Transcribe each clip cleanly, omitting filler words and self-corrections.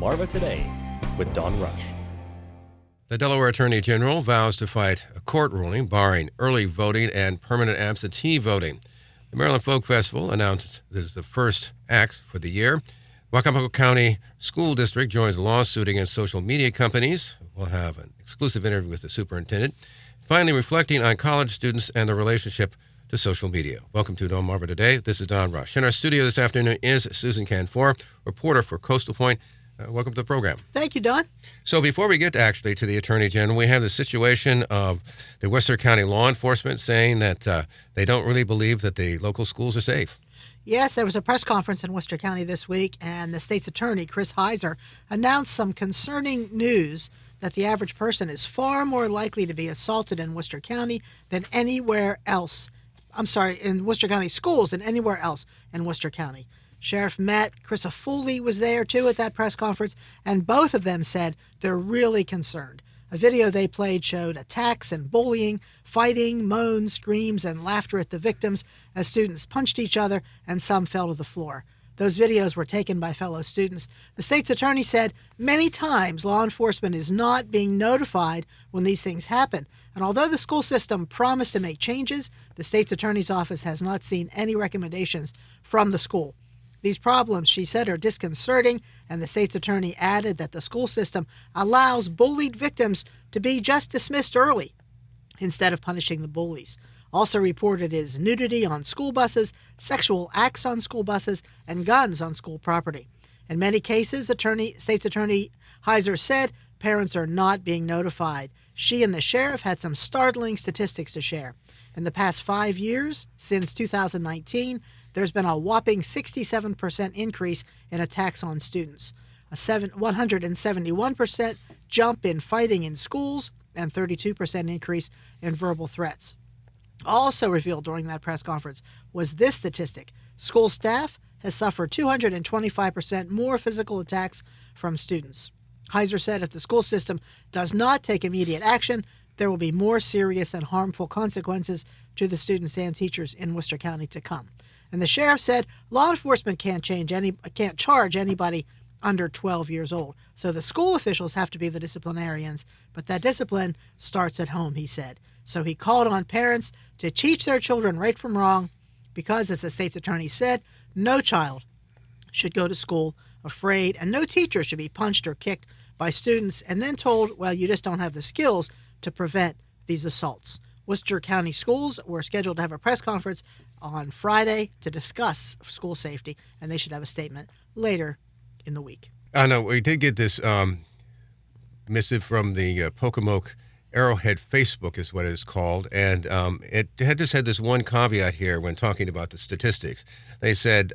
Delmarva Today with Don Rush. The Delaware Attorney General vows to fight a court ruling barring early voting and permanent absentee voting. The Maryland Folk Festival announced this is the first act for the year. Wacomico County School District joins a lawsuit against social media companies. We'll have an exclusive interview with the superintendent. Finally, reflecting on college students and their relationship to social media. Welcome to Delmarva Today. This is Don Rush. In our studio this afternoon is Susan Canfora, reporter for Coastal Point. Welcome to the program. Thank you, Don. So before we get to the Attorney General, we have the situation of the Worcester County law enforcement saying that they don't really believe that the local schools are safe. Yes, there was a press conference in Worcester County this week, and the state's attorney, Chris Heiser, announced some concerning news that the average person is far more likely to be assaulted in Worcester County than anywhere else. In Worcester County schools than anywhere else in Worcester County. Sheriff Chrissa Foley was there, too, at that press conference, and both of them said they're really concerned. A video they played showed attacks and bullying, fighting, moans, screams, and laughter at the victims as students punched each other and some fell to the floor. Those videos were taken by fellow students. The state's attorney said many times law enforcement is not being notified when these things happen. And although the school system promised to make changes, the state's attorney's office has not seen any recommendations from the school. These problems, she said, are disconcerting, and the state's attorney added that the school system allows bullied victims to be just dismissed early instead of punishing the bullies. Also reported is nudity on school buses, sexual acts on school buses, and guns on school property. In many cases, State's Attorney Heiser said parents are not being notified. She and the sheriff had some startling statistics to share. In the past 5 years, since 2019, there's been a whopping 67% increase in attacks on students, a 171% jump in fighting in schools, and 32% increase in verbal threats. Also revealed during that press conference was this statistic. School staff has suffered 225% more physical attacks from students. Heiser said if the school system does not take immediate action, there will be more serious and harmful consequences to the students and teachers in Worcester County to come. And the sheriff said law enforcement can't charge anybody under 12 years old. So the school officials have to be the disciplinarians, but that discipline starts at home, he said. So he called on parents to teach their children right from wrong because, as the state's attorney said, no child should go to school afraid and no teacher should be punched or kicked by students and then told, well, you just don't have the skills to prevent these assaults. Worcester County schools were scheduled to have a press conference on Friday to discuss school safety, and they should have a statement later in the week. I know we did get this missive from the Pocomoke Arrowhead Facebook is what it is called, and it had this one caveat here when talking about the statistics. They said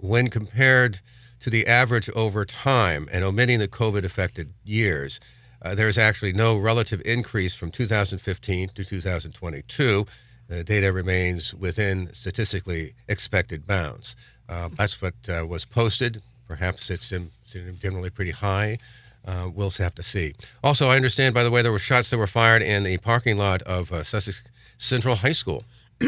when compared to the average over time and omitting the COVID-affected years, there's actually no relative increase from 2015 to 2022. The data remains within statistically expected bounds. That's what was posted. Perhaps it's generally pretty high. We'll have to see. Also, I understand, by the way, there were shots that were fired in the parking lot of Sussex Central High School.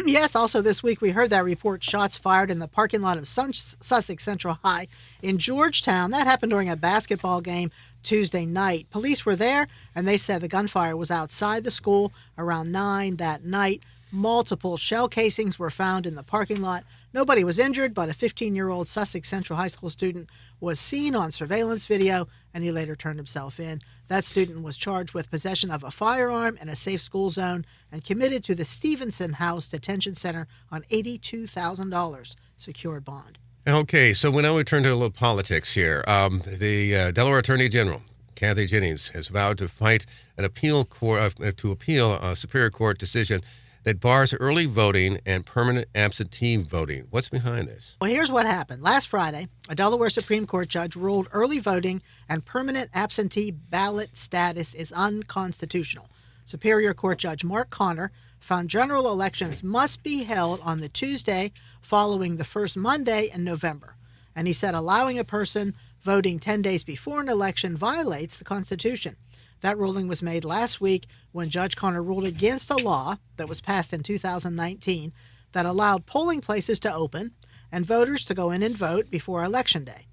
Yes, also this week we heard that report, shots fired in the parking lot of Sussex Central High in Georgetown. That happened during a basketball game Tuesday night. Police were there, and they said the gunfire was outside the school around 9 that night. Multiple shell casings were found in the parking lot. Nobody was injured, but a 15-year-old Sussex Central High School student was seen on surveillance video, and he later turned himself in. That student was charged with possession of a firearm in a safe school zone and committed to the Stevenson House Detention Center on $82,000 secured bond. Okay, so now we turn to a little politics here. The Delaware Attorney General, Kathy Jennings, has vowed to fight an appeal a Superior Court decision that bars early voting and permanent absentee voting. What's behind this? Well, here's what happened. Last Friday, a Delaware Supreme Court judge ruled early voting and permanent absentee ballot status is unconstitutional. Superior Court Judge Mark Connor found general elections must be held on the Tuesday following the first Monday in November. And he said allowing a person voting 10 days before an election violates the Constitution. That ruling was made last week when Judge Connor ruled against a law that was passed in 2019 that allowed polling places to open and voters to go in and vote before Election Day.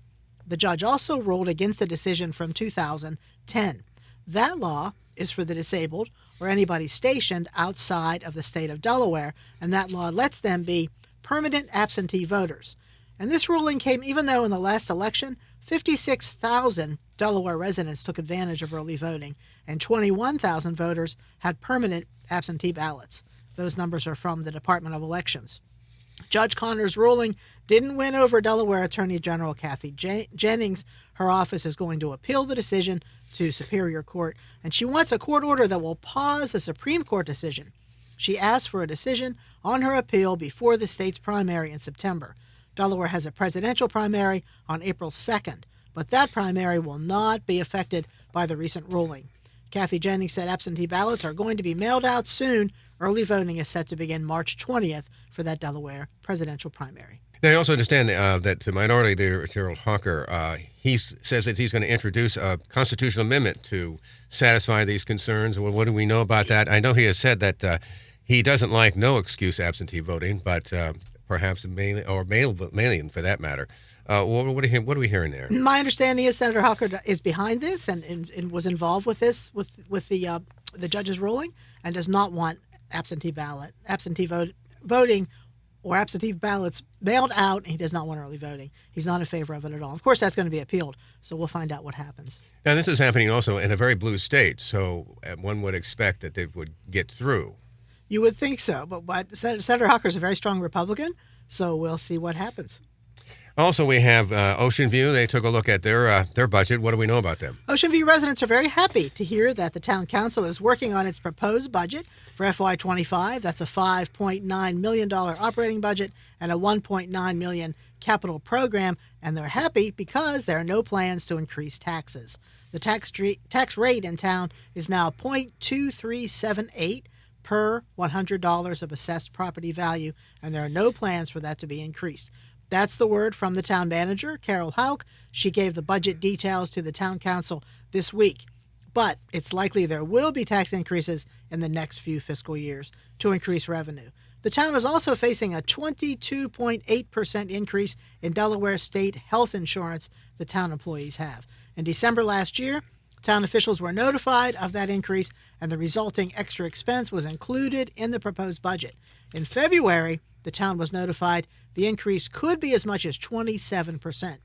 The judge also ruled against the decision from 2010. That law is for the disabled or anybody stationed outside of the state of Delaware, and that law lets them be permanent absentee voters. And this ruling came even though in the last election, 56,000 Delaware residents took advantage of early voting, and 21,000 voters had permanent absentee ballots. Those numbers are from the Department of Elections. Judge Connor's ruling didn't win over Delaware Attorney General Kathy Jennings. Her office is going to appeal the decision to Superior Court, and she wants a court order that will pause the Supreme Court decision. She asked for a decision on her appeal before the state's primary in September. Delaware has a presidential primary on April 2nd, but that primary will not be affected by the recent ruling. Kathy Jennings said absentee ballots are going to be mailed out soon. Early voting is set to begin March 20th for that Delaware presidential primary. Now, I also understand that the Minority Leader, Gerald Hawker, he says that he's going to introduce a constitutional amendment to satisfy these concerns. Well, what do we know about that? I know he has said that he doesn't like no-excuse absentee voting, but perhaps mail-in for that matter. What are we hearing there? My understanding is Senator Hawker is behind this and was involved with this, with the judge's ruling, and does not want absentee voting or absentee ballots mailed out, and he does not want early voting. He's not in favor of it at all. Of course, that's going to be appealed, so we'll find out what happens. Now, this is happening also in a very blue state, so one would expect that they would get through. You would think so, but Senator Hawker is a very strong Republican, so we'll see what happens. Also, we have Ocean View. They took a look at their budget. What do we know about them? Ocean View residents are very happy to hear that the town council is working on its proposed budget for FY25. That's a $5.9 million operating budget and a $1.9 million capital program, and they're happy because there are no plans to increase taxes. The tax rate in town is now 0.2378 per $100 of assessed property value, and there are no plans for that to be increased. That's the word from the town manager, Carol Hauk. She gave the budget details to the town council this week. But it's likely there will be tax increases in the next few fiscal years to increase revenue. The town is also facing a 22.8% increase in Delaware state health insurance the town employees have. In December last year, town officials were notified of that increase, and the resulting extra expense was included in the proposed budget. In February, the town was notified the increase could be as much as 27%.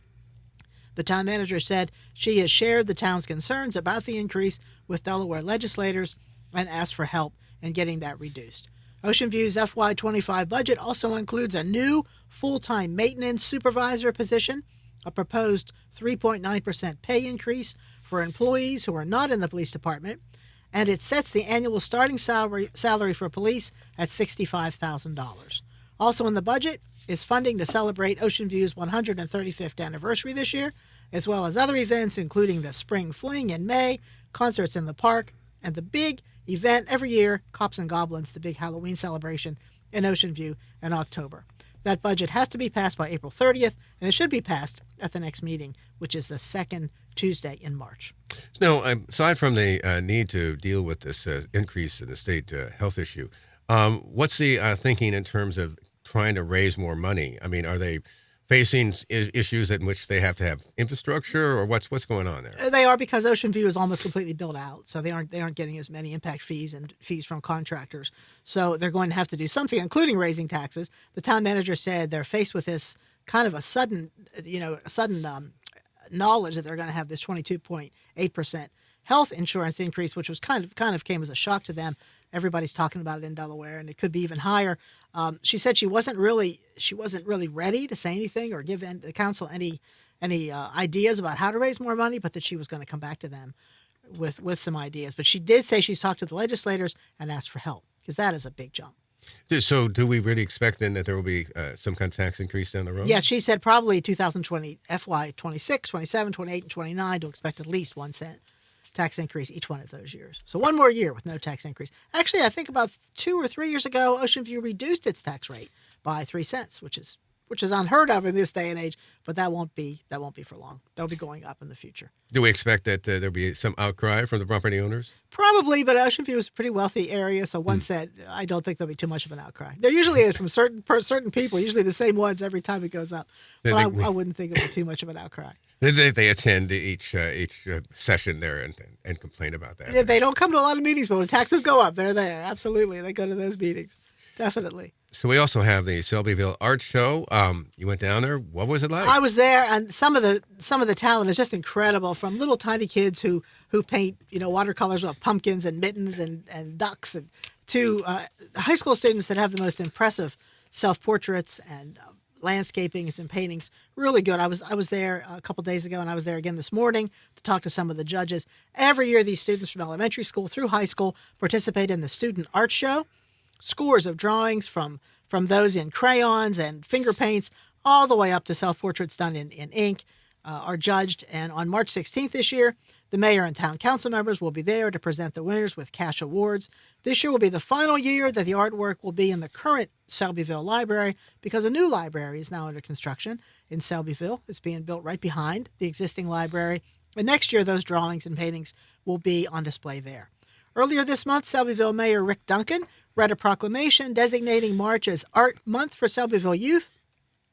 The town manager said she has shared the town's concerns about the increase with Delaware legislators and asked for help in getting that reduced. Ocean View's FY25 budget also includes a new full-time maintenance supervisor position, a proposed 3.9% pay increase for employees who are not in the police department, and it sets the annual starting salary for police at $65,000. Also in the budget is funding to celebrate Ocean View's 135th anniversary this year, as well as other events including the Spring Fling in May, concerts in the park, and the big event every year, Cops and Goblins, the big Halloween celebration in Ocean View in October. That budget has to be passed by April 30th, and it should be passed at the next meeting, which is the second Tuesday in March. Now, aside from the need to deal with this increase in the state health issue, what's the thinking in terms of trying to raise more money? I mean, are they facing issues in which they have to have infrastructure, or what's going on there? They are, because Ocean View is almost completely built out, so they aren't getting as many impact fees and fees from contractors. So they're going to have to do something, including raising taxes. The town manager said they're faced with this kind of a sudden knowledge that they're going to have this 22.8% health insurance increase, which was kind of came as a shock to them. Everybody's talking about it in Delaware, and it could be even higher. She said she wasn't really ready to say anything or give the council any ideas about how to raise more money, but that she was going to come back to them with some ideas. But she did say she's talked to the legislators and asked for help, because that is a big jump. So do we really expect then that there will be some kind of tax increase down the road? Yes, she said probably 2020, FY 26, 27, 28, and 29 to expect at least 1 cent tax increase each one of those years. So one more year with no tax increase. Actually, I think about 2 or 3 years ago, Ocean View reduced its tax rate by 3 cents, which is unheard of in this day and age. But that won't be for long. They'll be going up in the future. Do we expect that there'll be some outcry from the property owners? Probably, but Ocean View is a pretty wealthy area, so one said I don't think there'll be too much of an outcry. There usually is from certain people, usually the same ones every time it goes up. But I wouldn't think it'll be too much of an outcry. They attend each session there and complain about that. Yeah, they don't come to a lot of meetings, but when taxes go up, they're there. Absolutely, they go to those meetings. Definitely. So we also have the Selbyville Art Show. You went down there. What was it like? I was there, and some of the talent is just incredible. From little tiny kids who paint watercolors with pumpkins and mittens and ducks, and to high school students that have the most impressive self portraits and landscapings and paintings. Really good. I was there a couple days ago, and I was there again this morning to talk to some of the judges. Every year, these students from elementary school through high school participate in the student art show. Scores of drawings from those in crayons and finger paints all the way up to self-portraits done in ink are judged. And on March 16th this year, the mayor and town council members will be there to present the winners with cash awards. This year will be the final year that the artwork will be in the current Selbyville Library because a new library is now under construction in Selbyville. It's being built right behind the existing library. And next year, those drawings and paintings will be on display there. Earlier this month, Selbyville Mayor Rick Duncan read a proclamation designating March as Art Month for Selbyville Youth.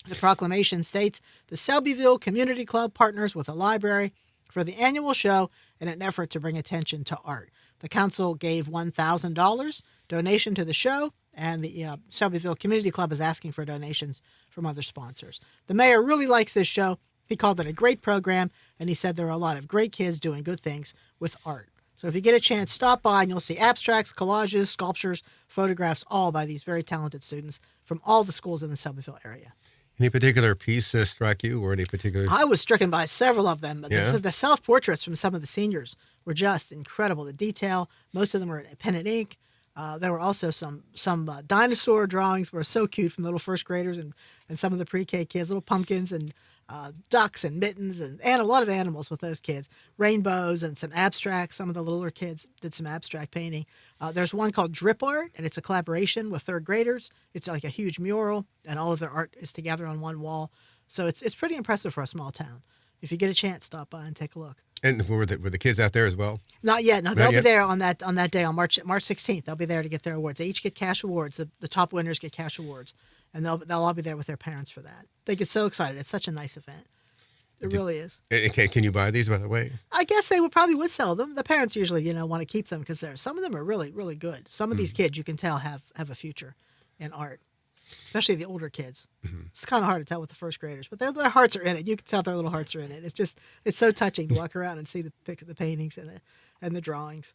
The proclamation states the Selbyville Community Club partners with a library for the annual show in an effort to bring attention to art. The council gave $1,000 donation to the show, and the Selbyville Community Club is asking for donations from other sponsors. The mayor really likes this show. He called it a great program, and he said there are a lot of great kids doing good things with art. So if you get a chance, stop by and you'll see abstracts, collages, sculptures, photographs, all by these very talented students from all the schools in the Selbyville area. Any particular piece strike you, or any particular? I was stricken by several of them. Yeah. The self-portraits from some of the seniors were just incredible. The detail, most of them were in pen and ink. There were also some dinosaur drawings were so cute from little first graders and some of the pre-K kids, little pumpkins and ducks and mittens and a lot of animals with those kids. Rainbows and some abstracts. Some of the littler kids did some abstract painting. There's one called Drip Art, and it's a collaboration with third graders. It's like a huge mural, and all of their art is together on one wall. So it's pretty impressive for a small town. If you get a chance, stop by and take a look. And were the kids out there as well? Not yet. No, Not they'll yet? be there on that day on March 16th. They'll be there to get their awards. They each get cash awards. The top winners get cash awards, and they'll all be there with their parents for that. They get so excited. It's such a nice event. It really is. Can you buy these, by the way? I guess they would sell them. The parents usually, want to keep them because some of them are really, really good. Some of these kids you can tell have a future in art, especially the older kids. It's kind of hard to tell with the first graders, but their hearts are in it. You can tell their little hearts are in it. It's so touching to walk around and see the paintings and the drawings.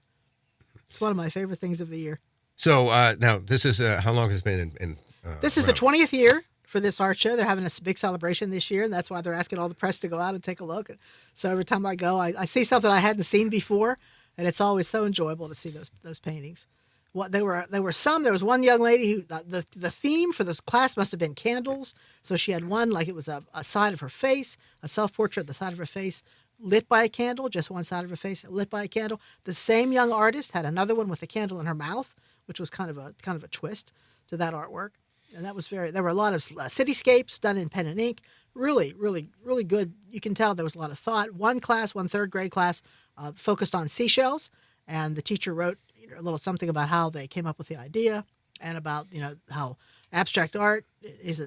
It's one of my favorite things of the year. So now this is how long has it been in This is the around? 20th year for this art show. They're having a big celebration this year, and that's why they're asking all the press to go out and take a look. So every time I go, I see something I hadn't seen before, and it's always so enjoyable to see those paintings. There was one young lady who the theme for this class must have been candles. So she had one like it was a side of her face, a self-portrait, the side of her face lit by a candle, just one side of her face lit by a candle. The same young artist had another one with a candle in her mouth, which was kind of a twist to that artwork. And that was there were a lot of cityscapes done in pen and ink. Really, really, really good. You can tell there was a lot of thought. One third grade class, focused on seashells, and the teacher wrote a little something about how they came up with the idea and about, how abstract art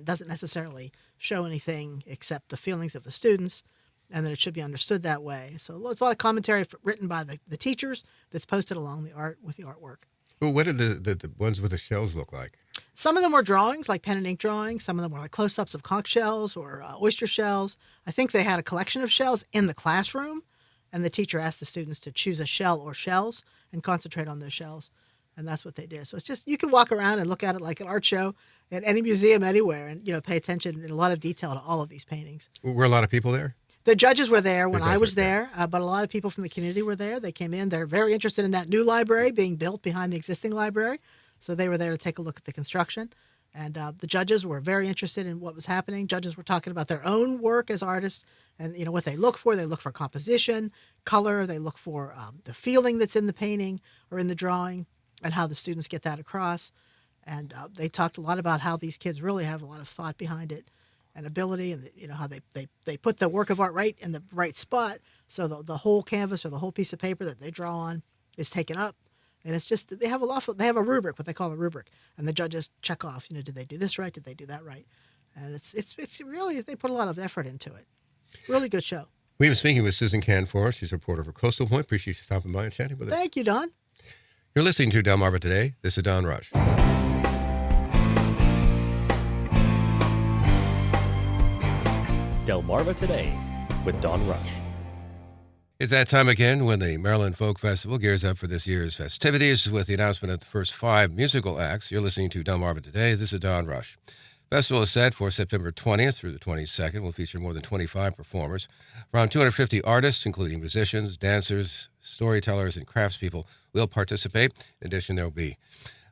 doesn't necessarily show anything except the feelings of the students, and that it should be understood that way. So it's a lot of commentary written by the teachers that's posted along with the artwork. Well, what did the ones with the shells look like? Some of them were drawings, like pen and ink drawings. Some of them were like close-ups of conch shells or oyster shells. I think they had a collection of shells in the classroom, and the teacher asked the students to choose a shell or shells and concentrate on those shells, and that's what they did. So it's just, you can walk around and look at it like an art show at any museum anywhere and, pay attention in a lot of detail to all of these paintings. Were a lot of people there? The judges were there when The I was judges, yeah. there, but a lot of people from the community were there. They came in. They're very interested in that new library being built behind the existing library. So they were there to take a look at the construction. And the judges were very interested in what was happening. Judges were talking about their own work as artists and, what they look for. They look for composition, color. They look for the feeling that's in the painting or in the drawing and how the students get that across. And they talked a lot about how these kids really have a lot of thought behind it and ability, and how they put the work of art right in the right spot, so the whole canvas or the whole piece of paper that they draw on is taken up, and it's just they have a rubric, what they call a rubric, and the judges check off, did they do this right, did they do that right, and it's really, they put a lot of effort into it. Really good show. We've been speaking with Susan Canfora. She's a reporter for Coastal Point. Appreciate you stopping by and chatting with us. Thank you, Don. You're listening to Delmarva Today. This is Don Rush. Delmarva Today with Don Rush. It's that time again when the Maryland Folk Festival gears up for this year's festivities with the announcement of the first 5 musical acts. You're listening to Delmarva Today. This is Don Rush. Festival is set for September 20th through the 22nd. Will feature more than 25 performers. Around 250 artists, including musicians, dancers, storytellers, and craftspeople, will participate. In addition, there will be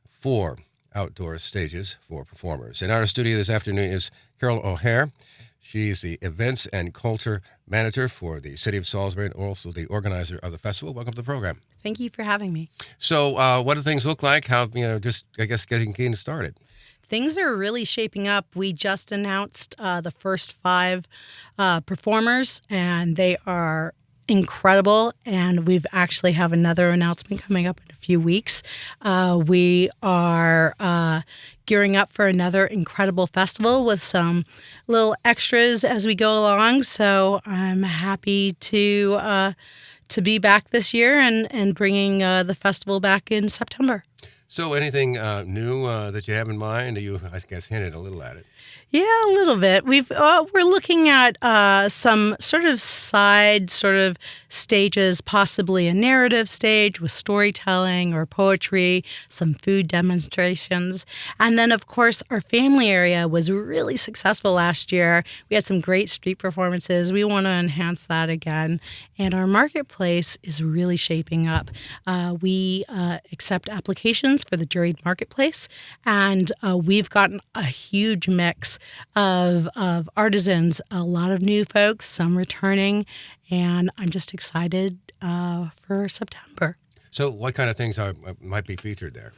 4 outdoor stages for performers. In our studio this afternoon is Carol O'Hare. She's the Events and Culture Manager for the City of Salisbury and also the organizer of the festival. Welcome to the program. Thank you for having me. So what do things look like? How, just, I guess, getting started. Things are really shaping up. We just announced the first 5 performers, and they are incredible. And we've actually have another announcement coming up in a few weeks. We are gearing up for another incredible festival with some little extras as we go along. So I'm happy to be back this year and bringing the festival back in September. So anything new that you have in mind? You, I guess, hinted a little at it. Yeah, a little bit. We're looking at some sort of side stages, possibly a narrative stage with storytelling or poetry, some food demonstrations. And then, of course, our family area was really successful last year. We had some great street performances. We want to enhance that again. And our marketplace is really shaping up. We accept applications for the juried marketplace, and we've gotten a huge mix of artisans, a lot of new folks, some returning, and I'm just excited for September. So what kind of things might be featured there?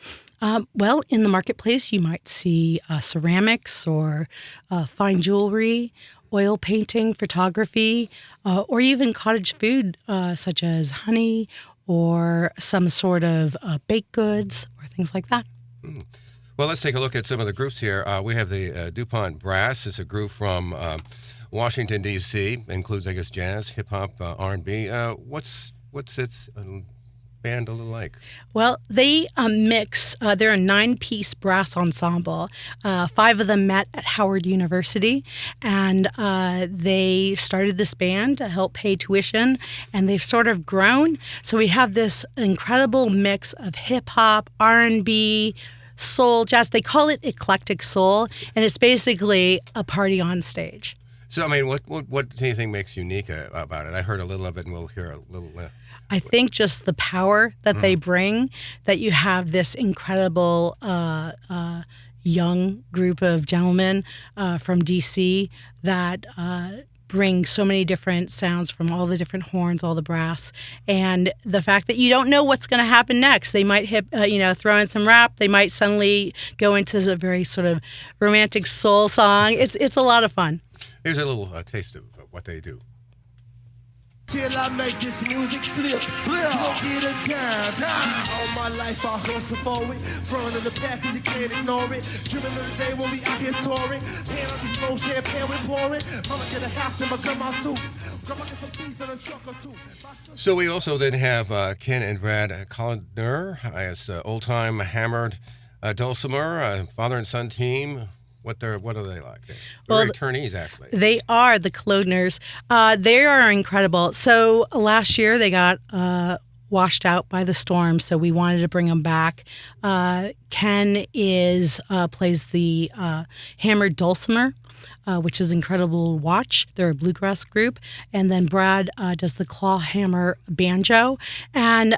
Well, in the marketplace, you might see ceramics or fine jewelry, oil painting, photography, or even cottage food such as honey or some sort of baked goods or things like that. Mm. Well, let's take a look at some of the groups here. We have the DuPont Brass. It's a group from Washington, D.C. Includes, I guess, jazz, hip-hop, R&B. What's its band a little like? Well, they mix. They're a 9-piece brass ensemble. 5 of them met at Howard University, and they started this band to help pay tuition, and they've sort of grown. So we have this incredible mix of hip-hop, R&B, soul, jazz. They call it eclectic soul, and it's basically a party on stage. So, I mean, what do you think makes unique about it? I heard a little of it, and we'll hear a little. I think just the power that they bring, that you have this incredible young group of gentlemen from D.C. that bring so many different sounds from all the different horns, all the brass, and the fact that you don't know what's going to happen next. They might throw in some rap. They might suddenly go into a very sort of romantic soul song. It's a lot of fun. Here's a little taste of what they do. Till I make this music flip, look get it down. All my life I hustle for it, front of the pack and you can't ignore it. Driven to the day when we out here touring, pan on this slow champagne we pouring. Mama to the house and my grandma too. Grandma get some cheese and a truck or two. So we also then have Ken and Brad Colliner as old-time hammered dulcimer, father and son team. What are they like? They're attorneys, actually. They are the Clodners. They are incredible. So last year they got washed out by the storm, so we wanted to bring them back. Ken plays the hammered dulcimer, which is incredible to watch. They're a bluegrass group. And then Brad does the claw hammer banjo. And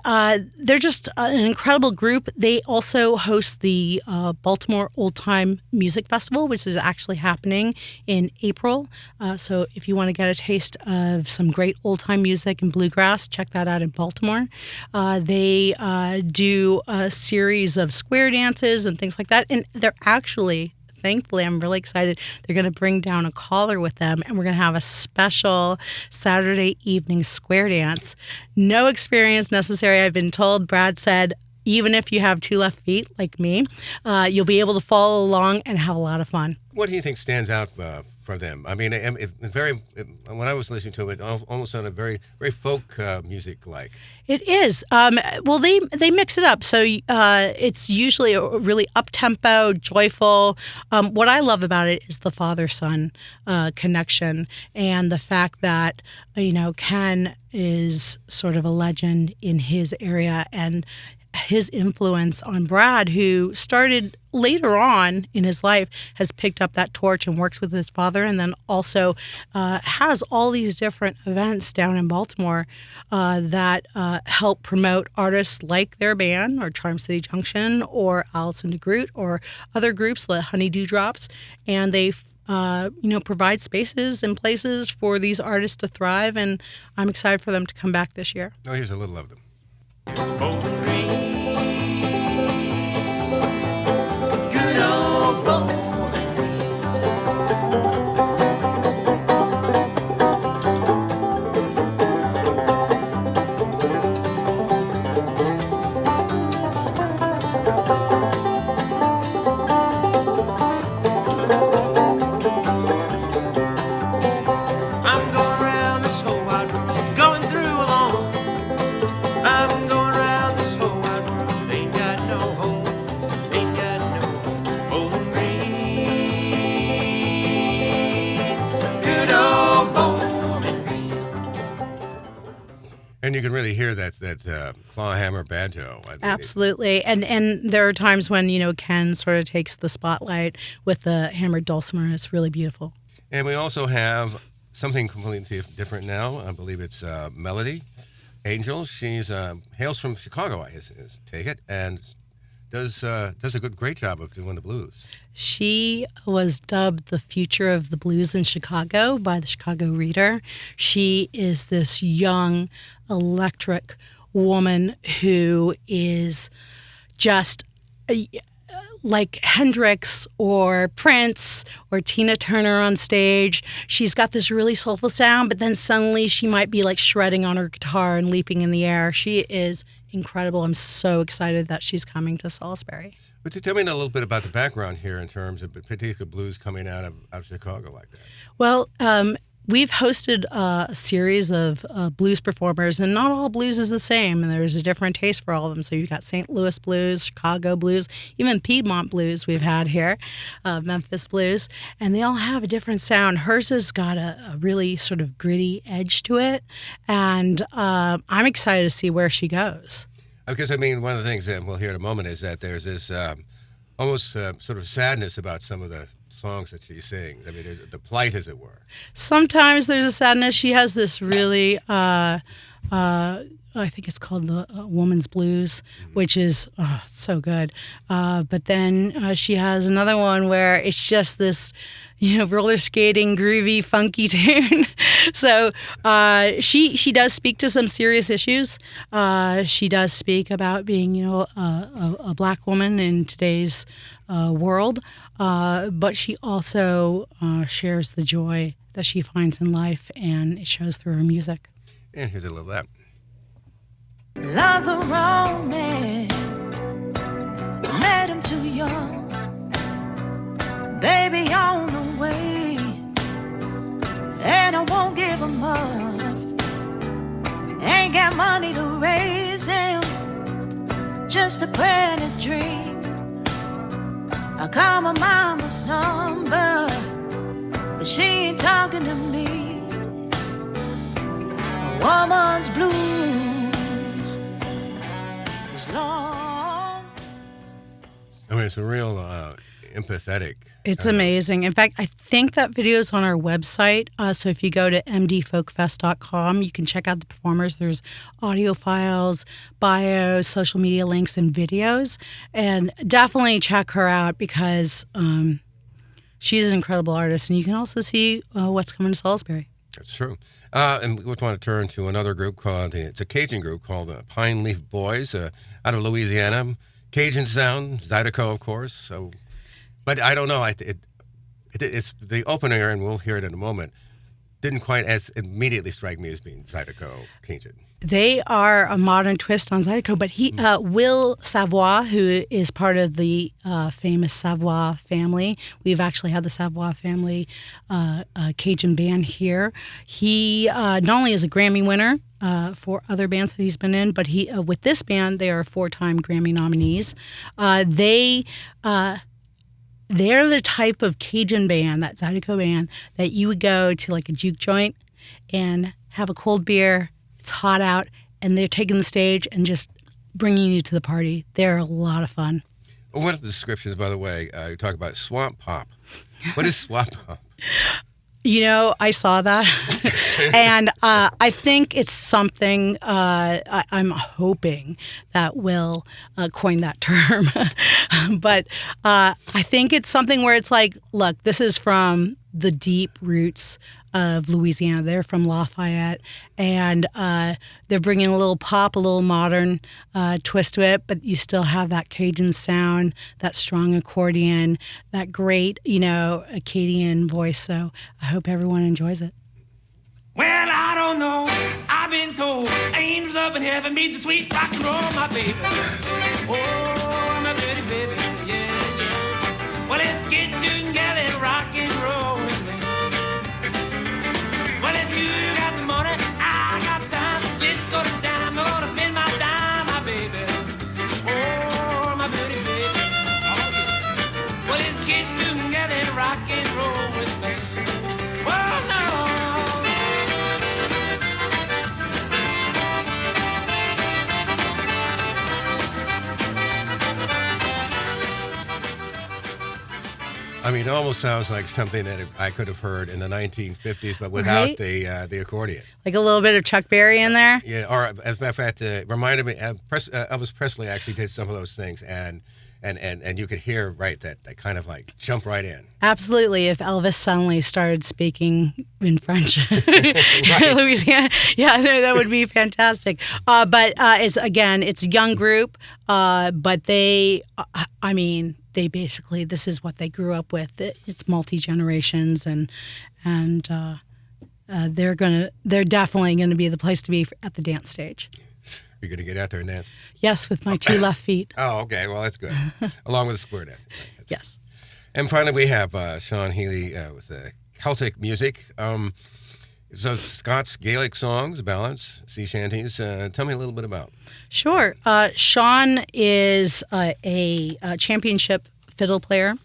they're just an incredible group. They also host the Baltimore Old Time Music Festival, which is actually happening in April. So if you want to get a taste of some great old time music and bluegrass, check that out in Baltimore. They do a series of square dances and things like that. And they're actually, thankfully, I'm really excited. They're going to bring down a caller with them, and we're going to have a special Saturday evening square dance. No experience necessary, I've been told. Brad said, even if you have two left feet like me, you'll be able to follow along and have a lot of fun. What do you think stands out for them? I mean, when I was listening to it almost sounded very, very folk music-like. It is. Well, they mix it up. So it's usually a really up-tempo, joyful. What I love about it is the father-son connection and the fact that, Ken is sort of a legend in his area, and his influence on Brad, who started later on in his life, has picked up that torch and works with his father, and then also has all these different events down in Baltimore that help promote artists like their band or Charm City Junction or Allison DeGroot or other groups like Honeydew Drops, and they provide spaces and places for these artists to thrive, and I'm excited for them to come back this year. Oh, here's a little of them. Bowling Green, good old Bowling Green. I'm going round this whole wide world, going through alone. I've been going round this whole wide world, ain't got no home, ain't got no home. Bowling Green, good old Bowling Green. And you can really hear that clawhammer banjo. I mean, Absolutely. And there are times when, Ken sort of takes the spotlight with the hammered dulcimer. It's really beautiful. And we also have something completely different now. I believe it's Melody Angel. She's hails from Chicago, I take it, and does a great job of doing the blues. She was dubbed the future of the blues in Chicago by the Chicago Reader. She is this young, electric woman who is just like Hendrix or Prince or Tina Turner on stage. She's got this really soulful sound, but then suddenly she might be like shredding on her guitar and leaping in the air. She is incredible. I'm so excited that she's coming to Salisbury. But tell me a little bit about the background here in terms of particular blues coming out of Chicago like that. Well, we've hosted a series of blues performers, and not all blues is the same, and there's a different taste for all of them. So you've got St. Louis blues, Chicago blues, even Piedmont blues we've had here, Memphis blues, and they all have a different sound. Hers has got a really sort of gritty edge to it, and I'm excited to see where she goes. Because, I mean, one of the things that we'll hear in a moment is that there's this almost sort of sadness about some of the songs that she sings. I mean, the plight, as it were. Sometimes there's a sadness. She has this really, I think it's called the Woman's Blues, which is so good. But then she has another one where it's just this, roller skating, groovy, funky tune. So she does speak to some serious issues. She does speak about being, a black woman in today's world. But she also shares the joy that she finds in life, and it shows through her music. And here's a little of that. Love the wrong man, met him too young, baby on the way, and I won't give him up, ain't got money to raise him, just a prayer and a dream. I call my mama's number, but she ain't talking to me. A woman's blues is long. I mean, it's a real empathetic. It's amazing. In fact, I think that video is on our website. So if you go to mdfolkfest.com, you can check out the performers. There's audio files, bios, social media links, and videos. And definitely check her out because she's an incredible artist. And you can also see what's coming to Salisbury. That's true. And we want to turn to another group it's a Cajun group called Pine Leaf Boys out of Louisiana. Cajun sound, Zydeco, of course. So, but I don't know. It's the opener, and we'll hear it in a moment. didn't quite as immediately strike me as being Zydeco Cajun. They are a modern twist on Zydeco, but Will Savoy, who is part of the famous Savoy family, we've actually had the Savoy family Cajun band here. He not only is a Grammy winner for other bands that he's been in, but he with this band, they are 4-time Grammy nominees. They're the type of Cajun band, that Zydeco band, that you would go to like a juke joint and have a cold beer. It's hot out, and they're taking the stage and just bringing you to the party. They're a lot of fun. One of the descriptions, by the way, you talk about swamp pop. What is swamp pop? You know, I saw that, and I think it's something. I'm hoping that Will coin that term, but I think it's something where it's like, look, this is from the deep roots of Louisiana. They're from Lafayette, and they're bringing a little pop, a little modern twist to it, but you still have that Cajun sound, that strong accordion, that great, Acadian voice. So I hope everyone enjoys it. Well, I don't know. I've been told angels up in heaven meet the sweet rock and roll, my baby. Oh, my pretty baby, yeah, yeah. Well, let's get together and rock and roll with me. Well, if you got the money, I got time. Let's go to dime. I'm gonna spend my dime, my baby. Oh, my pretty baby. Oh, yeah. Well, let's get together and rock and roll with me. Well, no. I mean, it almost sounds like something that I could have heard in the 1950s, but without Right? the accordion. Like a little bit of Chuck Berry in there. Yeah, or as a matter of fact, it reminded me, Elvis Presley actually did some of those things, and you could hear, right, that kind of like jump right in. Absolutely. If Elvis suddenly started speaking in French, Louisiana, yeah, no, that would be fantastic. But it's a young group, but they basically, this is what they grew up with. It's multi-generations, and they're definitely gonna be the place to be at the dance stage. You're going to get out there and dance? Yes, with my 2 left feet. Oh, okay. Well, that's good. Along with the square dance. Right. Yes. And finally, we have Sean Healy with Celtic music. So Scots Gaelic songs, ballads, sea shanties. Tell me a little bit about. Sure. Sean is a championship fiddle player.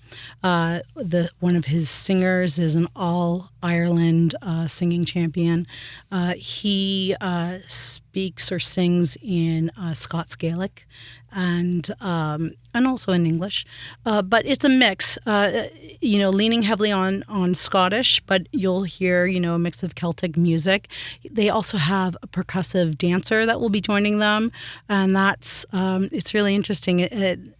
One of his singers is an All-Ireland singing champion. He speaks or sings in Scots Gaelic and also in English. But it's a mix, leaning heavily on Scottish, but you'll hear, a mix of Celtic music. They also have a percussive dancer that will be joining them, and that's it's really interesting.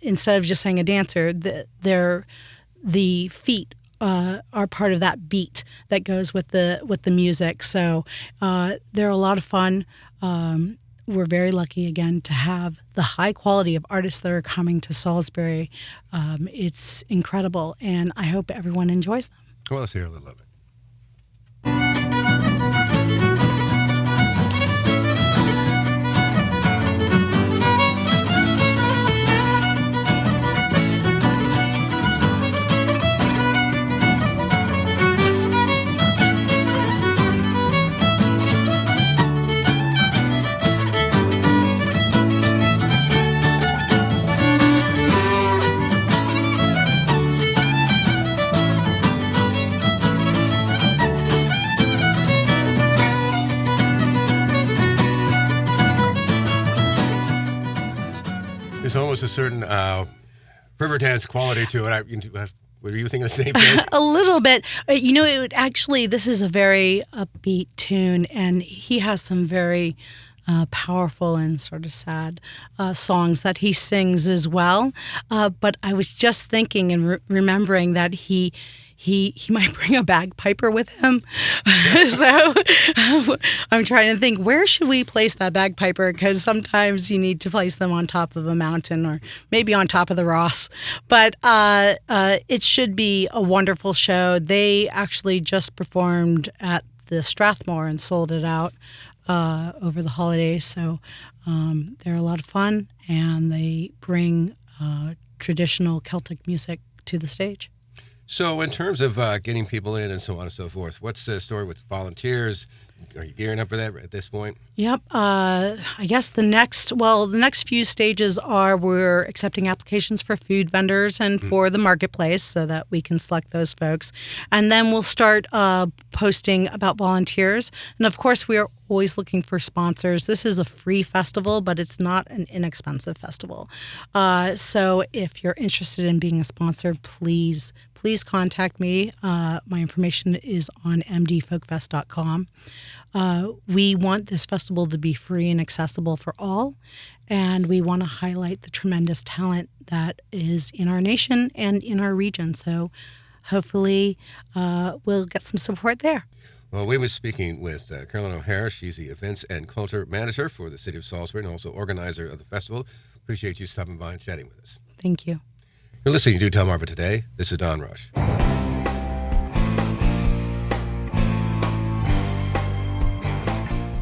Instead of just saying a dancer, the feet are part of that beat that goes with the music. So they're a lot of fun. We're very lucky again to have the high quality of artists that are coming to Salisbury. It's incredible, and I hope everyone enjoys them. Well, let's hear a little of it. There's almost a certain river dance quality to it. Were you thinking the same thing? A little bit. This is a very upbeat tune, and he has some very powerful and sort of sad songs that he sings as well. But I was just thinking and remembering that he might bring a bagpiper with him. So I'm trying to think, where should we place that bagpiper? Because sometimes you need to place them on top of a mountain or maybe on top of the Ross. But it should be a wonderful show. They actually just performed at the Strathmore and sold it out over the holidays. So they're a lot of fun, and they bring traditional Celtic music to the stage. So in terms of getting people in and so on and so forth, what's the story with volunteers? Are you gearing up for that at this point? Yep. I guess the next few stages are we're accepting applications for food vendors and for the marketplace so that we can select those folks. And then we'll start posting about volunteers. And of course, we are always looking for sponsors. This is a free festival, but it's not an inexpensive festival. So if you're interested in being a sponsor, please contact me. My information is on mdfolkfest.com. We want this festival to be free and accessible for all, and we want to highlight the tremendous talent that is in our nation and in our region. So hopefully we'll get some support there. Well, we were speaking with Carolyn O'Hara. She's the Events and Culture Manager for the City of Salisbury and also organizer of the festival. Appreciate you stopping by and chatting with us. Thank you. You're listening to Delmarva Today. This is Don Rush.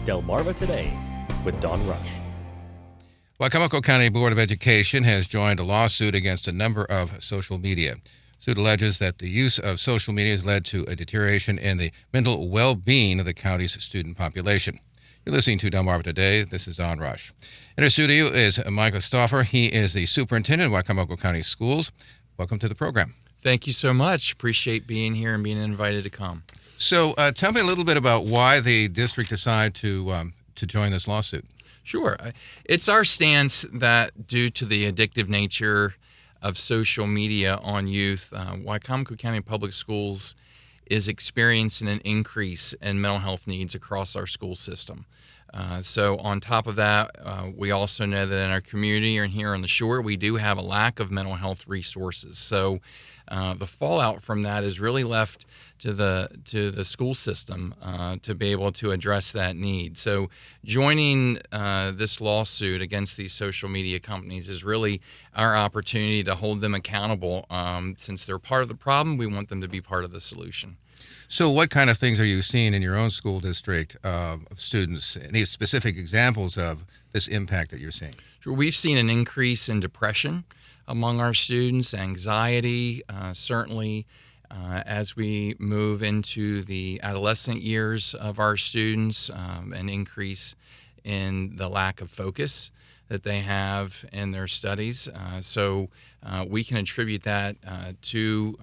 Delmarva Today with Don Rush. Wicomico County Board of Education has joined a lawsuit against a number of social media. Suit alleges that the use of social media has led to a deterioration in the mental well-being of the county's student population. You're listening to Delmarva Today. This is Don Rush. In our studio is Michael Stauffer. He is the superintendent of Wicomico County Schools. Welcome to the program. Thank you so much. Appreciate being here and being invited to come. So tell me a little bit about why the district decided to join this lawsuit. Sure. It's our stance that due to the addictive nature of social media on youth, Wicomico County Public Schools is experiencing an increase in mental health needs across our school system. So on top of that, we also know that in our community and here on the shore, we do have a lack of mental health resources. So the fallout from that is really left to the school system to be able to address that need. So joining this lawsuit against these social media companies is really our opportunity to hold them accountable. Since they're part of the problem, we want them to be part of the solution. So what kind of things are you seeing in your own school district of students? Any specific examples of this impact that you're seeing? Sure. We've seen an increase in depression among our students, anxiety, certainly as we move into the adolescent years of our students, an increase in the lack of focus that they have in their studies. So we can attribute that to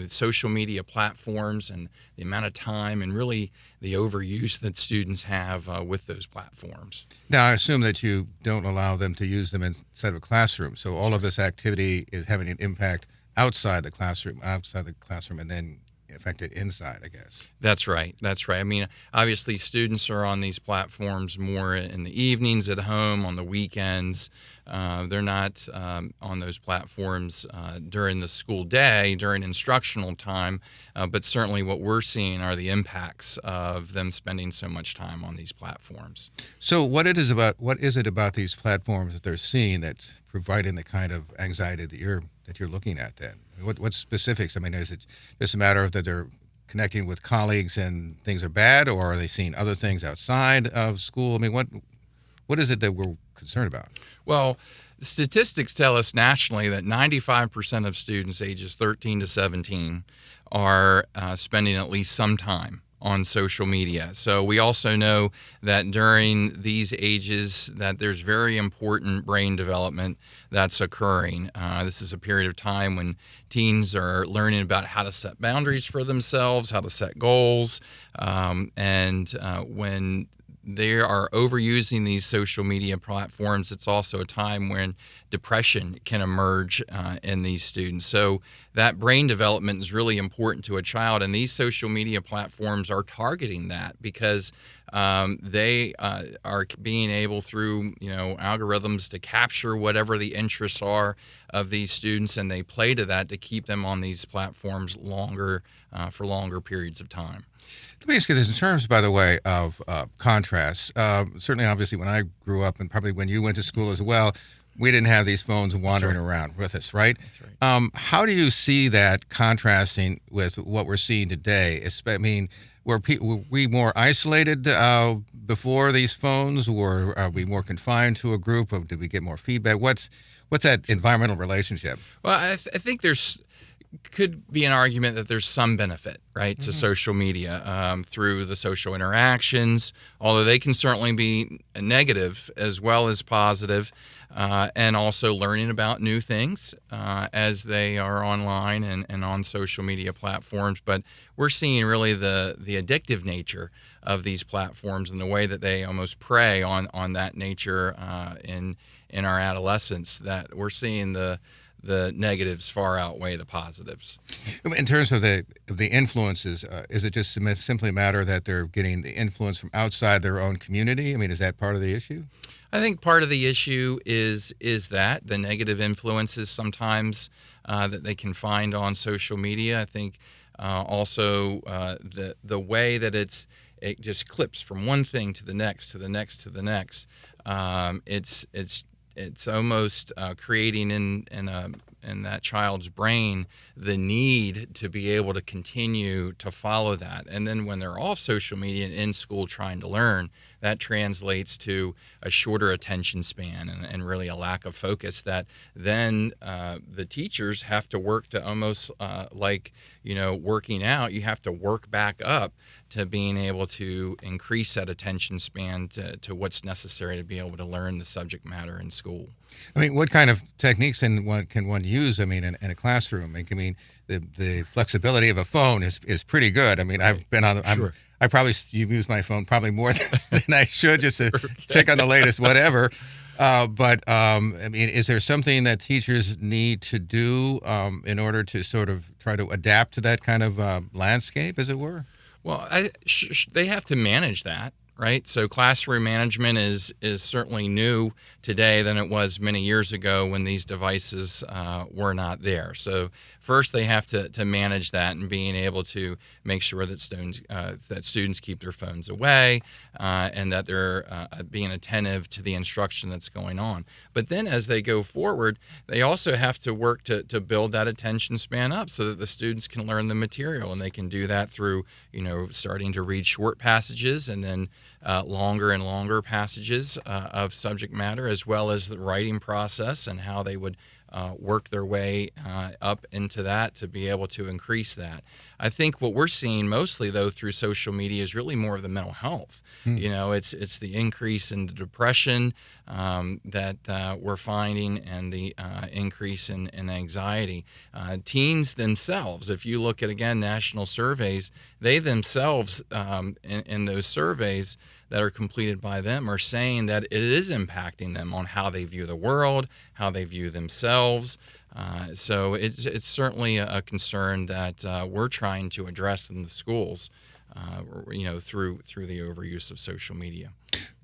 social media platforms and the amount of time and really the overuse that students have with those platforms. Now, I assume that you don't allow them to use them inside of a classroom. So all of this activity is having an impact outside the classroom, and then affected inside, I guess. That's right. I mean, obviously, students are on these platforms more in the evenings at home, on the weekends. They're not on those platforms during the school day, during instructional time. But certainly what we're seeing are the impacts of them spending so much time on these platforms. So what is it about these platforms that they're seeing that's providing the kind of anxiety that you're looking at then? What specifics? I mean, is it just a matter of that they're connecting with colleagues and things are bad, or are they seeing other things outside of school? I mean, what is it that we're concerned about? Well, statistics tell us nationally that 95% of students ages 13 to 17 are spending at least some time on social media. So we also know that during these ages that there's very important brain development that's occurring. This is a period of time when teens are learning about how to set boundaries for themselves, how to set goals, and when they are overusing these social media platforms, it's also a time when depression can emerge in these students. So that brain development is really important to a child, and these social media platforms are targeting that because they are being able through algorithms to capture whatever the interests are of these students, and they play to that to keep them on these platforms longer for longer periods of time. Let me ask you this in terms, by the way, of contrast. Certainly, obviously, when I grew up, and probably when you went to school as well, we didn't have these phones wandering around with us, right? That's right. How do you see that contrasting with what we're seeing today? I mean, were we more isolated before these phones, or are we more confined to a group? Or did we get more feedback? What's that environmental relationship? Well, I think there's could be an argument that there's some benefit, right, to social media through the social interactions, although they can certainly be negative as well as positive, and also learning about new things as they are online and on social media platforms. But we're seeing really the addictive nature of these platforms and the way that they almost prey on that nature in our adolescence, that we're seeing the negatives far outweigh the positives. In terms of the influences, is it just simply a matter that they're getting the influence from outside their own community? I mean, is that part of the issue? I think part of the issue is that the negative influences sometimes that they can find on social media. I think also the way that it just clips from one thing to the next, to the next, to the next. It's almost creating in that child's brain the need to be able to continue to follow that. And then when they're off social media and in school trying to learn, that translates to a shorter attention span and really a lack of focus that then the teachers have to work to almost like, working out, you have to work back up to being able to increase that attention span to what's necessary to be able to learn the subject matter in school. I mean, what kind of techniques can one use? I mean, in a classroom. I mean, the flexibility of a phone is pretty good. I mean, I've been on. I probably use my phone probably more than I should just to check on the latest whatever. But I mean, is there something that teachers need to do in order to sort of try to adapt to that kind of landscape, as it were? Well, they have to manage that, right? So classroom management is certainly new today than it was many years ago when these devices were not there. So first they have to manage that and being able to make sure that students keep their phones away and that they're being attentive to the instruction that's going on. But then as they go forward, they also have to work to build that attention span up so that the students can learn the material, and they can do that through starting to read short passages and then longer and longer passages of subject matter, as well as the writing process and how they would work their way up into that to be able to increase that. I think what we're seeing mostly, though, through social media is really more of the mental health. It's the increase in the depression that we're finding, and the increase in anxiety. Teens themselves, if you look at, again, national surveys, they themselves in those surveys that are completed by them are saying that it is impacting them on how they view the world, how they view themselves. So it's certainly a concern that we're trying to address in the schools, through the overuse of social media.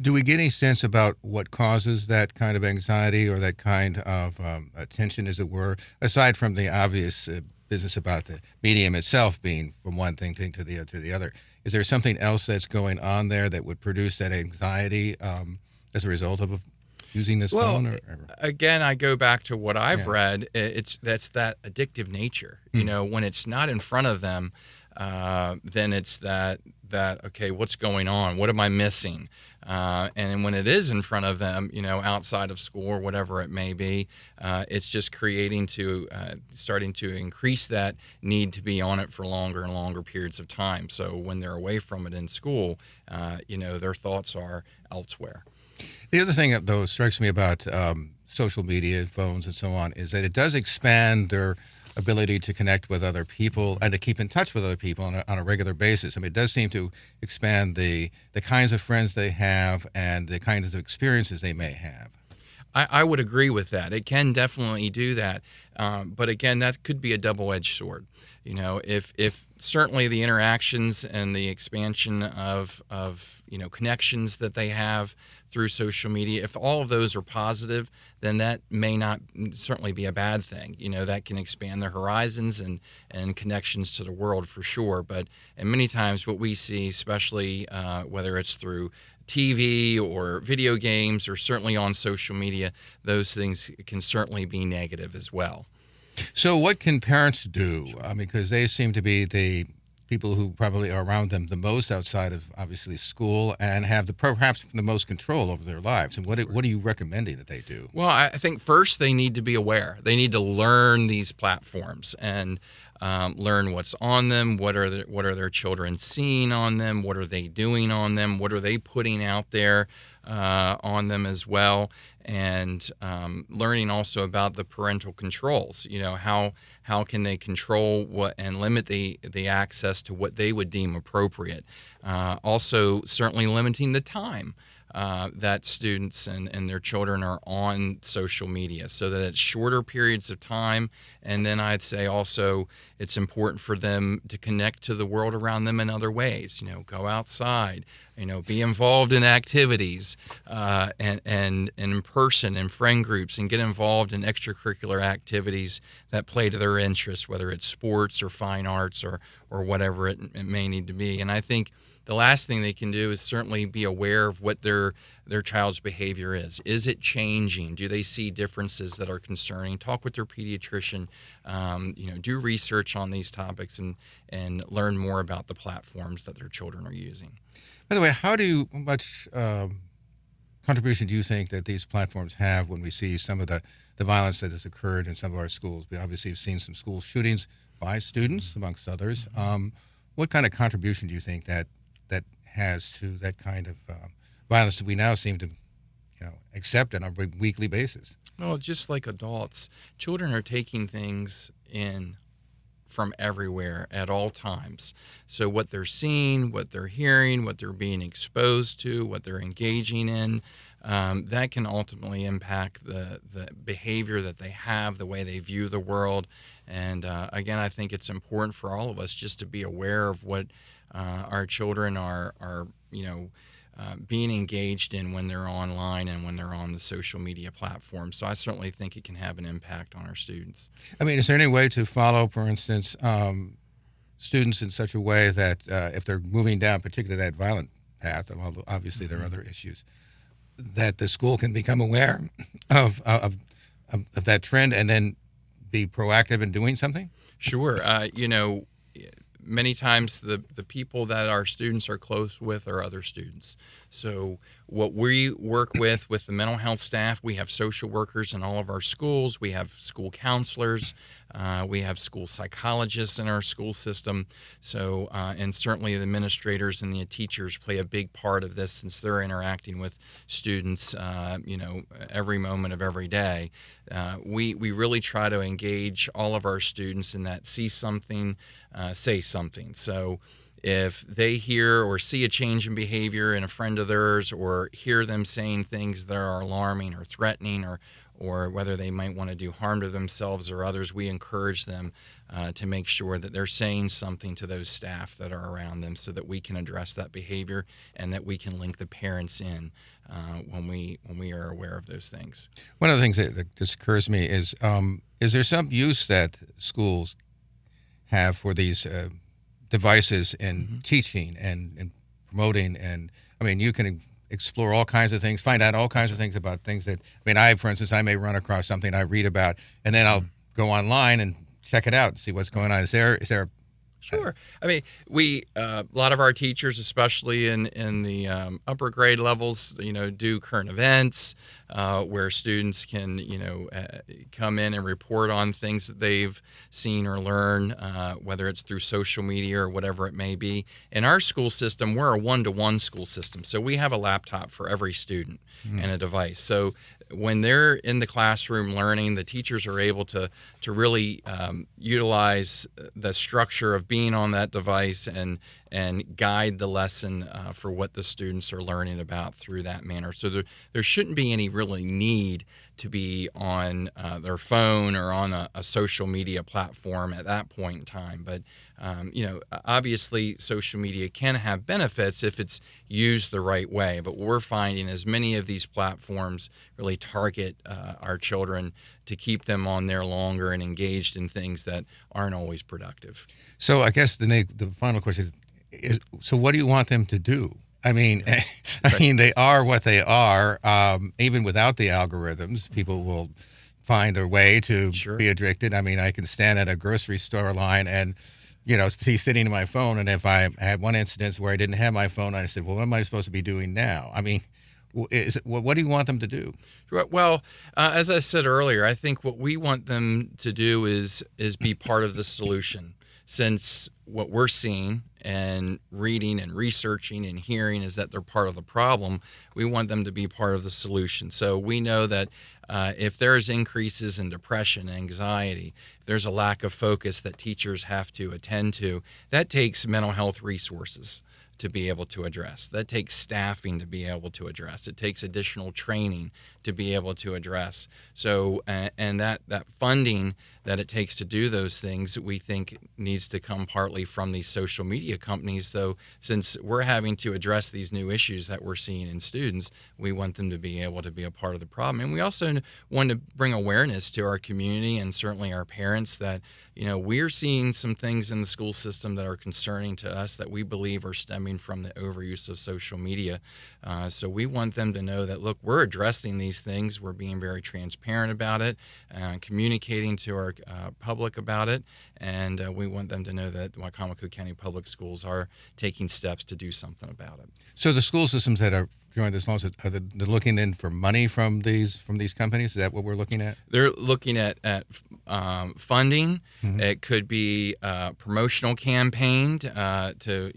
Do we get any sense about what causes that kind of anxiety or that kind of attention, as it were, aside from the obvious business about the medium itself being from one thing to the other? Is there something else that's going on there that would produce that anxiety as a result of using this phone? Or? Again, I go back to what I've read. That's that addictive nature. When it's not in front of them, then it's that okay, what's going on? What am I missing? And when it is in front of them, outside of school or whatever it may be, it's just starting to increase that need to be on it for longer and longer periods of time. So when they're away from it in school, their thoughts are elsewhere. The other thing, though, strikes me about social media, phones, and so on, is that it does expand their ability to connect with other people and to keep in touch with other people on a regular basis. I mean, it does seem to expand the kinds of friends they have and the kinds of experiences they may have. I would agree with that. It can definitely do that. But again, that could be a double-edged sword. If certainly the interactions and the expansion of connections that they have through social media, if all of those are positive, then that may not certainly be a bad thing. That can expand their horizons and connections to the world for sure. And many times what we see, especially whether it's through TV or video games or certainly on social media, those things can certainly be negative as well. So what can parents do? I mean, because they seem to be the people who probably are around them the most outside of obviously school and have perhaps the most control over their lives. And what are you recommending that they do? Well, I think first they need to be aware. They need to learn these platforms and learn what's on them. What are their children seeing on them? What are they doing on them? What are they putting out there on them as well? And learning also about the parental controls. How can they control what and limit the access to what they would deem appropriate. Also, certainly limiting the time that students and their children are on social media, so that it's shorter periods of time. And then I'd say also it's important for them to connect to the world around them in other ways. Go outside, be involved in activities and in person and friend groups, and get involved in extracurricular activities that play to their interests, whether it's sports or fine arts or whatever it may need to be. And I think the last thing they can do is certainly be aware of what their child's behavior is. Is it changing? Do they see differences that are concerning? Talk with their pediatrician. Do research on these topics and learn more about the platforms that their children are using. By the way, how much contribution do you think that these platforms have when we see some of the violence that has occurred in some of our schools? We obviously have seen some school shootings by students, amongst others. What kind of contribution do you think that has to that kind of violence that we now seem to accept on a weekly basis? Well, just like adults, children are taking things in from everywhere at all times. So what they're seeing, what they're hearing, what they're being exposed to, what they're engaging in, that can ultimately impact the behavior that they have, the way they view the world. And again, I think it's important for all of us just to be aware of what our children are being engaged in when they're online and when they're on the social media platforms. So I certainly think it can have an impact on our students. I mean, is there any way to follow, for instance, students in such a way that if they're moving down particularly that violent path, although obviously there are other issues, that the school can become aware of that trend and then be proactive in doing something? Sure. Many times the people that our students are close with are other students. So what we work with the mental health staff, we have social workers in all of our schools, we have school counselors, we have school psychologists in our school system. So, and certainly the administrators and the teachers play a big part of this, since they're interacting with students, every moment of every day. We really try to engage all of our students in that see something, say something. So if they hear or see a change in behavior in a friend of theirs, or hear them saying things that are alarming or threatening, or whether they might want to do harm to themselves or others, we encourage them to make sure that they're saying something to those staff that are around them, so that we can address that behavior and that we can link the parents in when we are aware of those things. One of the things that just occurs to me is there some use that schools have for these devices in teaching and promoting? And I mean, you can explore all kinds of things, find out all kinds of things about things that, for instance, I may run across something I read about, and then I'll go online and check it out and see what's going on. Is there Sure. I mean, we a lot of our teachers, especially in the upper grade levels, do current events where students can, come in and report on things that they've seen or learned, whether it's through social media or whatever it may be. In our school system, we're a one-to-one school system, so we have a laptop for every student and a device. So when they're in the classroom learning, the teachers are able to really utilize the structure of being on that device and guide the lesson for what the students are learning about through that manner. So there shouldn't be any really need to be on their phone or on a social media platform at that point in time. But, obviously social media can have benefits if it's used the right way. But what we're finding is many of these platforms really target our children to keep them on there longer and engaged in things that aren't always productive. So I guess the final question is, so what do you want them to do? I mean, they are what they are. Even without the algorithms, people will find their way to be addicted. I mean, I can stand at a grocery store line and see sitting in my phone. And if I had one instance where I didn't have my phone, I said, well, what am I supposed to be doing now? I mean, what do you want them to do? Well, as I said earlier, I think what we want them to do is be part of the solution. Since what we're seeing and reading and researching and hearing is that they're part of the problem, we want them to be part of the solution. So we know that if there's increases in depression, anxiety, if there's a lack of focus that teachers have to attend to, that takes mental health resources to be able to address. That takes staffing to be able to address. It takes additional training to be able to address. So, and that funding that it takes to do those things, we think needs to come partly from these social media companies. So since we're having to address these new issues that we're seeing in students, we want them to be able to be a part of the problem. And we also want to bring awareness to our community and certainly our parents that, we're seeing some things in the school system that are concerning to us that we believe are stemming from the overuse of social media. So we want them to know that, look, we're addressing these things. We're being very transparent about it, communicating to our public about it, and we want them to know that Wicomico County Public Schools are taking steps to do something about it. So the school systems that are joined this lawsuit, are they looking in for money from these companies? Is that what we're looking at? They're looking at funding. Mm-hmm. It could be a promotional campaign to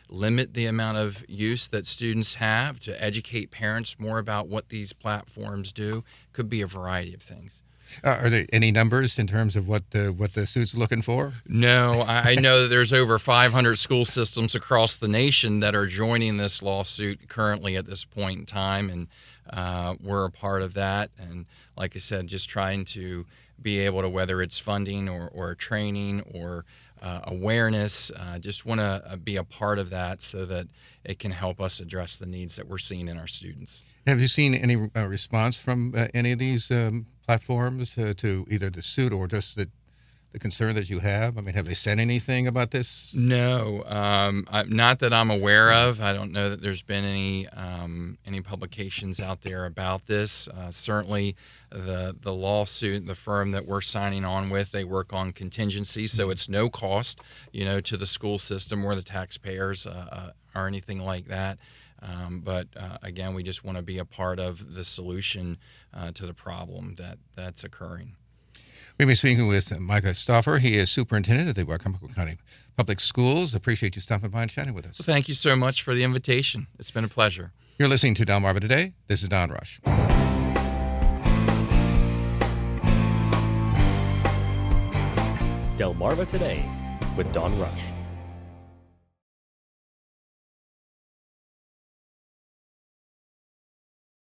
limit the amount of use that students have, to educate parents more about what these platforms do. Could be a variety of things. Are there any numbers in terms of what the suit's looking for? No, I know that there's over 500 school systems across the nation that are joining this lawsuit currently at this point in time, and we're a part of that. And like I said, just trying to be able to, whether it's funding or training or awareness, just want to be a part of that so that it can help us address the needs that we're seeing in our students. Have you seen any response from any of these platforms to either the suit or just the concern that you have? I mean, have they said anything about this? No, not that I'm aware of. I don't know that there's been any publications out there about this. Certainly, the lawsuit, the firm that we're signing on with, they work on contingency, so it's no cost, to the school system or the taxpayers or anything like that. But again, we just want to be a part of the solution to the problem that's occurring. We've been speaking with Micah Stauffer. He is superintendent of the Wicomico County Public Schools. Appreciate you stopping by and chatting with us. Well, thank you so much for the invitation. It's been a pleasure. You're listening to Delmarva Today. This is Don Rush. Delmarva Today with Don Rush.